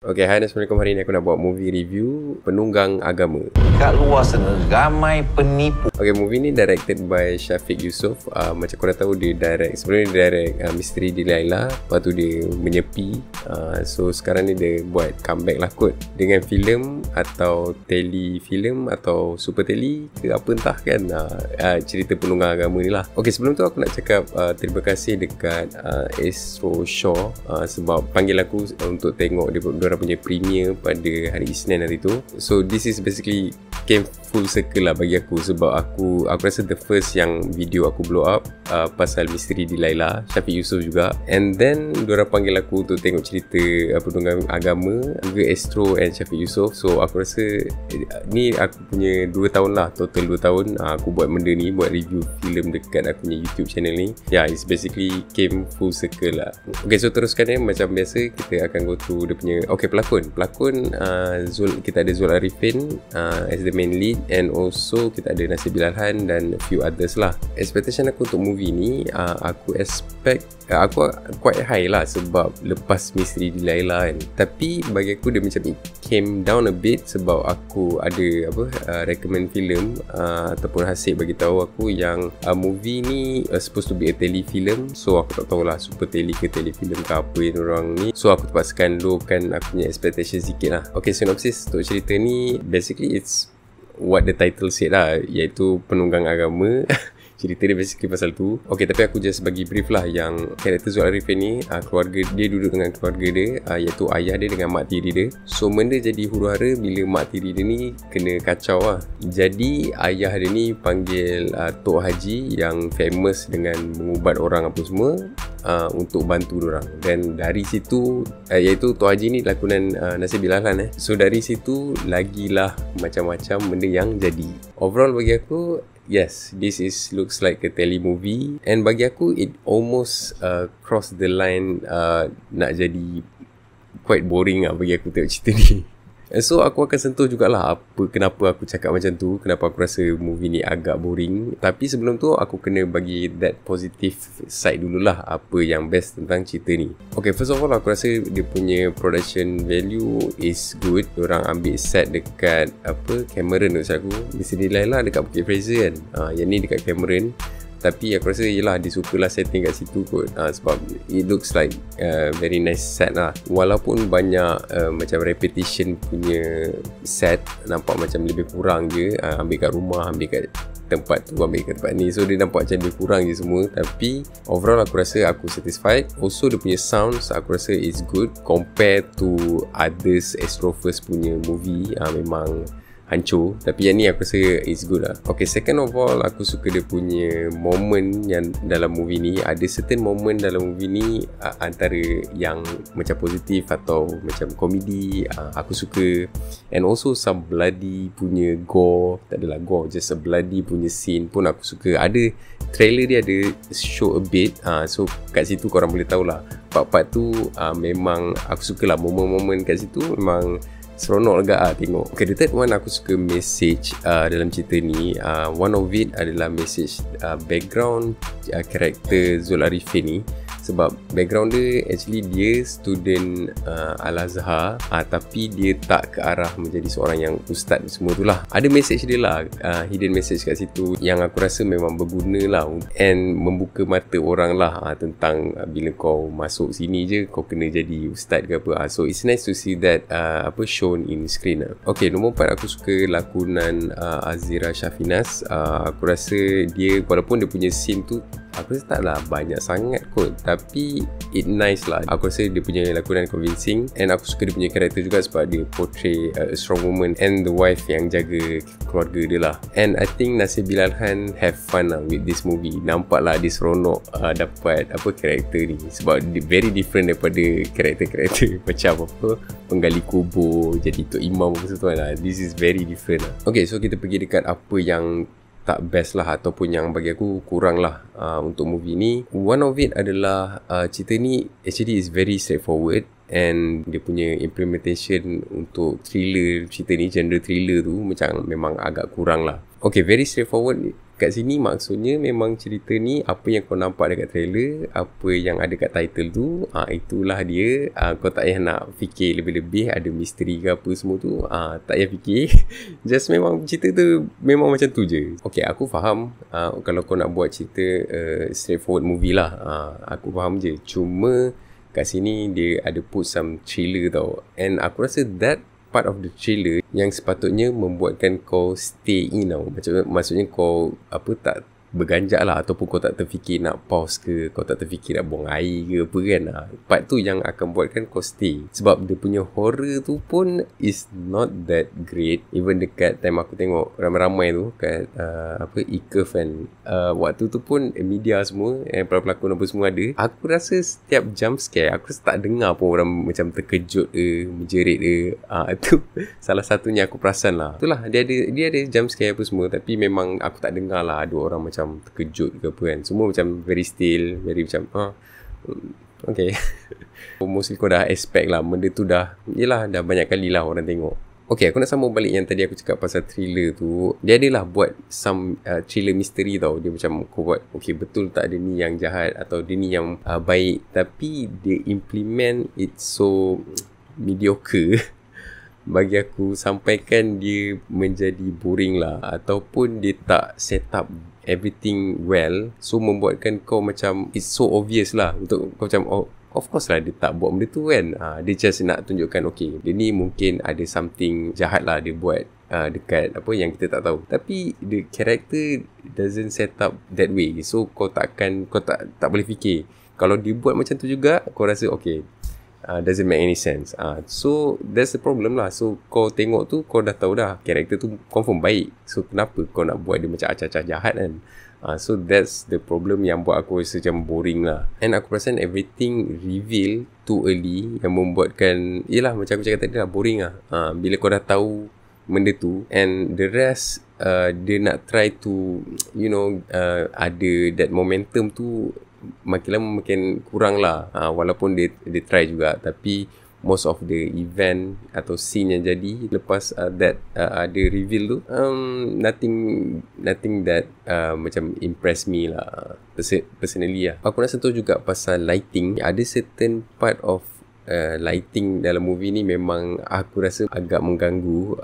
Okay, hai, Assalamualaikum. Hari ni aku nak buat movie review Penunggang Agama. Kat luar sana ramai penipu. Okay, movie ni directed by Syafiq Yusof. Macam korang tahu, dia direct, sebelum dia direct Misteri Delilah. Lepas tu dia menyepi. So sekarang ni dia buat comeback lah kot, dengan filem atau telefilm atau super tele ke apa entah kan. Cerita Penunggang Agama ni lah. Okay, sebelum tu aku nak cakap terima kasih dekat Astro Shaw sebab panggil aku untuk tengok diorang punya premiere pada hari Isnin hari tu. So this is basically came full circle lah bagi aku, sebab aku rasa the first yang video aku blow up pasal Misteri Delilah, Syafiq Yusof juga. And then diorang panggil aku untuk tengok cerita Penunggang Agama juga Astro and Syafiq Yusof. So aku rasa ni aku punya 2 tahun lah, total 2 tahun aku buat benda ni, buat review filem dekat aku punya YouTube channel ni. It's basically came full circle lah. Okay, so teruskan macam biasa kita akan go through dia punya pelakon kita ada Zul Arifin as the main lead, and also kita ada Nasir Bilal-Han dan a few others lah. Expectation aku untuk movie ni, aku expect aku quite high lah sebab lepas Misteri Delilah kan. Tapi bagi aku dia macam it came down a bit sebab aku ada recommend filem ataupun Hasib bagi tahu aku yang movie ni supposed to be a telefilm. So aku tak tahulah super tele ke telefilm ke apa yang orang ni. So aku terpaksakan lowkan aku punya expectation sikit lah. Okay, synopsis untuk cerita ni basically it's what the title said lah, iaitu Penunggang Agama. Cerita dia basically pasal tu. Okay, tapi aku just bagi brief lah yang karakter Zul Arifin ni, keluarga dia duduk dengan keluarga dia, iaitu ayah dia dengan mak tiri dia. So benda jadi huru-hara bila mak tiri dia ni kena kacau lah. Jadi ayah dia ni panggil Tok Haji yang famous dengan mengubat orang apa semua, untuk bantu diorang. Dan dari situ iaitu Tok Haji ni lakonan Nasir Bilal-Han. So dari situ lagilah macam-macam benda yang jadi. Overall bagi aku, yes, this is looks like a tele movie, and bagi aku it almost cross the line nak jadi quite boring lah bagi aku tengok cerita ni. So aku akan sentuh jugalah kenapa aku cakap macam tu, kenapa aku rasa movie ni agak boring. Tapi sebelum tu aku kena bagi that positive side dululah, apa yang best tentang cerita ni. Okay, first of all aku rasa dia punya production value is good. Diorang ambil set dekat Cameron tu aku. Misteri Delilah dekat Bukit Fraser kan, yang ni dekat Cameron. Tapi aku rasa yelah dia sukalah setting kat situ kot, sebab it looks like very nice set lah. Walaupun banyak macam repetition punya set, nampak macam lebih kurang je, ambil kat rumah, ambil kat tempat tu, ambil kat tempat ni. So dia nampak macam lebih kurang je semua. Tapi overall aku rasa aku satisfied. Also dia punya sounds aku rasa is good compared to others Astro-Verse punya movie. Memang hancur, tapi yang ni aku rasa is good lah. Okay, second of all aku suka dia punya moment yang dalam movie ni. Ada certain moment dalam movie ni antara yang macam positif atau macam komedi, aku suka. And also some bloody punya gore, tak adalah gore, just a bloody punya scene pun aku suka. Ada trailer dia ada show a bit, so kat situ korang boleh tahulah part-part tu memang aku suka lah. Moment-moment kat situ memang seronok agak tengok. Okay, the third one aku suka message dalam cerita ni. One of it adalah message background karakter Zul Arifin ni. Sebab background dia actually dia student Al-Azhar, tapi dia tak ke arah menjadi seorang yang ustaz semua tu lah. Ada message dia lah, hidden message kat situ yang aku rasa memang berguna lah, and membuka mata orang lah tentang bila kau masuk sini je kau kena jadi ustaz ke apa. So it's nice to see that shown in screen lah. Okay, nombor 4 aku suka lakonan Azira Shafinas. Aku rasa dia, walaupun dia punya scene tu aku rasa taklah banyak sangat kot, tapi it nice lah. Aku rasa dia punya lakonan convincing, and aku suka dia punya karakter juga sebab dia portray a strong woman and the wife yang jaga keluarga dia lah. And I think Nasir Bilal-Han have fun lah with this movie. Nampak lah dia seronok dapat karakter ni, sebab dia very different daripada karakter-karakter macam penggali kubur, jadi tok imam apa semua lah. This is very different lah. Okay, so kita pergi dekat apa yang tak best lah ataupun yang bagi aku kurang lah untuk movie ni. One of it adalah cerita ni actually is very straightforward, and dia punya implementation untuk thriller cerita ni, genre thriller tu macam memang agak kurang lah. Okay, very straightforward kat sini maksudnya memang cerita ni apa yang kau nampak dekat trailer, apa yang ada kat title tu, itulah dia. Kau tak payah nak fikir lebih-lebih ada misteri ke apa semua tu, tak payah fikir. Just memang cerita tu memang macam tu je. Okay, aku faham kalau kau nak buat cerita straightforward movie lah, aku faham je. Cuma kat sini dia ada put some thriller tau, and aku rasa that part of the trailer yang sepatutnya membuatkan kau stay in tau. Maksudnya kau tak berganjak lah, ataupun kau tak terfikir nak pause ke, kau tak terfikir nak buang air ke apa kan. Part tu yang akan buatkan kau stay. Sebab dia punya horror tu pun is not that great. Even dekat time aku tengok ramai-ramai tu kat e-curve kan, waktu tu pun media semua, pelakon apa semua ada, aku rasa setiap jump scare aku rasa tak dengar pun orang macam terkejut ke, menjerit ke. Itu salah satunya aku perasan lah. Itulah dia ada jump scare apa semua, tapi memang aku tak dengar lah ada orang macam terkejut ke apa kan. Semua macam very still, very macam okay. Mostly kau dah expect lah benda tu dah banyak kali lah orang tengok. Okay, aku nak sambung balik yang tadi aku cakap pasal thriller tu. Dia adalah buat some thriller misteri tau. Dia macam kau buat, okay betul tak dia ni yang jahat atau dia ni yang baik, tapi dia implement it so mediocre bagi aku, sampaikan dia menjadi boring lah, ataupun dia tak set up everything well, so membuatkan kau macam it's so obvious lah untuk kau macam of course lah dia tak buat benda tu kan. Dia just nak tunjukkan okay dia ni mungkin ada something jahat lah dia buat dekat apa yang kita tak tahu, tapi the character doesn't set up that way, so kau tak boleh fikir. Kalau dia buat macam tu juga, kau rasa okay, doesn't make any sense. So that's the problem lah. So kau tengok tu, kau dah tahu dah karakter tu confirm baik, so kenapa kau nak buat dia macam acah-acah jahat kan. So that's the problem yang buat aku rasa macam boring lah. And aku perasan everything reveal too early, yang membuatkan macam aku cakap tadi lah, boring lah. Bila kau dah tahu benda tu, and the rest dia nak try to ada that momentum tu, makin lama makin kurang lah. Walaupun dia try juga, tapi most of the event atau scene yang jadi lepas that ada reveal tu, nothing that macam impress me lah personally lah. Aku nak sentuh juga pasal lighting. Ada certain part of lighting dalam movie ni memang aku rasa agak mengganggu.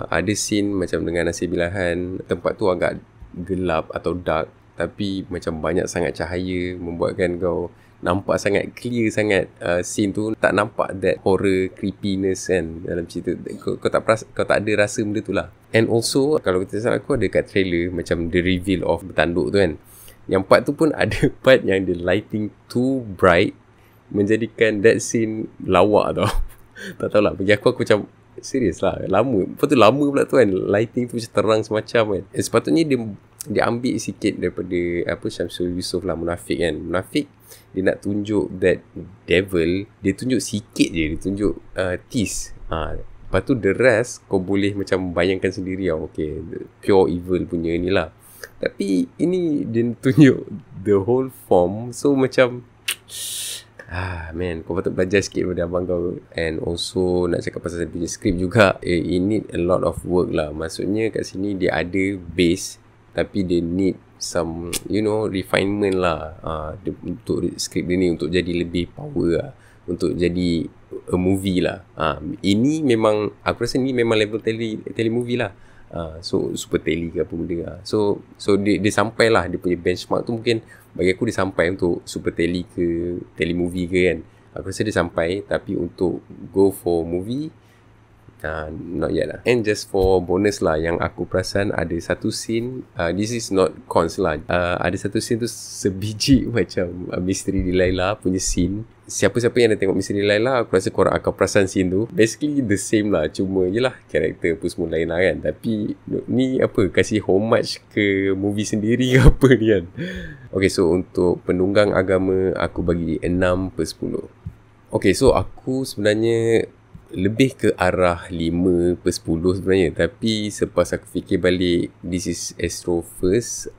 Ada scene macam dengan nasibilahan, tempat tu agak gelap atau dark, tapi macam banyak sangat cahaya, membuatkan kau nampak sangat clear sangat scene tu. Tak nampak that horror creepiness kan dalam cerita. Kau tak ada rasa benda tu lah. And also kalau kita salah, aku ada kat trailer macam the reveal of bertanduk tu kan, yang part tu pun ada part yang the lighting too bright, menjadikan that scene lawak tau. Tak tahulah, bagi aku macam serius lah, lama. Lepas tu lama pula tu kan, lighting tu macam terang semacam kan. Sepatutnya dia ambil sikit daripada Syamsul Yusof lah, Munafik kan. Munafik dia nak tunjuk that devil, dia tunjuk sikit je, dia tunjuk tease. Lepas tu the rest kau boleh macam bayangkan sendiri lah, okay, pure evil punya ni lah. Tapi ini dia tunjuk the whole form, so macam man, kau patut belajar sikit daripada abang kau. And also nak cakap pasal punya script juga, it need a lot of work lah. Maksudnya kat sini dia ada base, tapi dia need some refinement lah. Untuk script dia ni untuk jadi lebih power lah, untuk jadi a movie lah. Ini memang aku rasa ni memang level telemovie lah. So super tele ke apa benda lah. So dia sampai lah, dia punya benchmark tu mungkin bagi aku dia sampai untuk super tele ke telemovie ke kan. Aku rasa dia sampai, tapi untuk go for movie not yet lah. And just for bonus lah, yang aku perasan ada satu scene, this is not cons lah, ada satu scene tu sebiji macam Misteri Delilah punya scene. Siapa-siapa yang dah tengok Misteri Delilah, aku rasa korang akan perasan scene tu basically the same lah, cuma yelah karakter apa semua lain lah kan. Tapi ni kasih homage ke movie sendiri ke apa ni kan. Okay, so untuk Penunggang Agama aku bagi 6/10. Okay, so aku sebenarnya lebih ke arah 5/10 sebenarnya. Tapi selepas aku fikir balik, this is Astro First,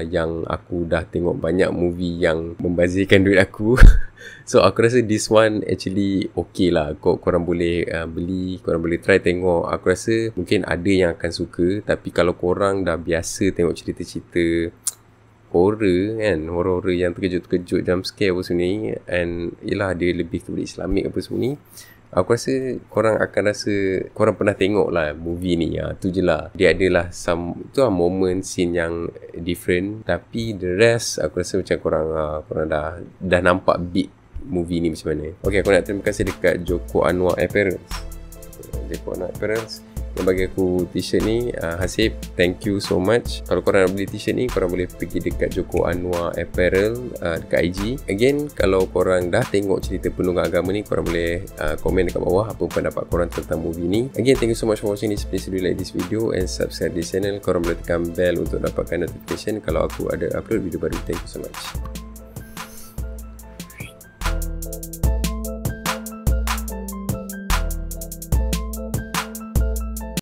yang aku dah tengok banyak movie yang membazirkan duit aku. So aku rasa this one actually okay lah. Korang boleh beli, korang boleh try tengok. Aku rasa mungkin ada yang akan suka. Tapi kalau korang dah biasa tengok cerita-cerita horror kan, horror yang terkejut-terkejut, jump scare apa semua ni, and yelah dia lebih kepada Islamik apa semua ni, aku rasa korang akan rasa korang pernah tengok lah movie ni. Tu je lah, dia adalah tu lah moment scene yang different. Tapi the rest aku rasa macam korang dah nampak beat movie ni macam mana. Okay, aku nak terima kasih dekat Joko Anwar Apparel yang bagi aku t-shirt ni. Hasib, thank you so much. Kalau korang nak beli t-shirt ni, korang boleh pergi dekat Joko Anwar Apparel dekat IG. Again, kalau korang dah tengok cerita Penunggang Agama ni, korang boleh komen dekat bawah apa pendapat korang tentang movie ni. Again, thank you so much for watching this. Please do like this video and subscribe this channel. Korang boleh tekan bell untuk dapatkan notification kalau aku ada upload video baru. Thank you so much.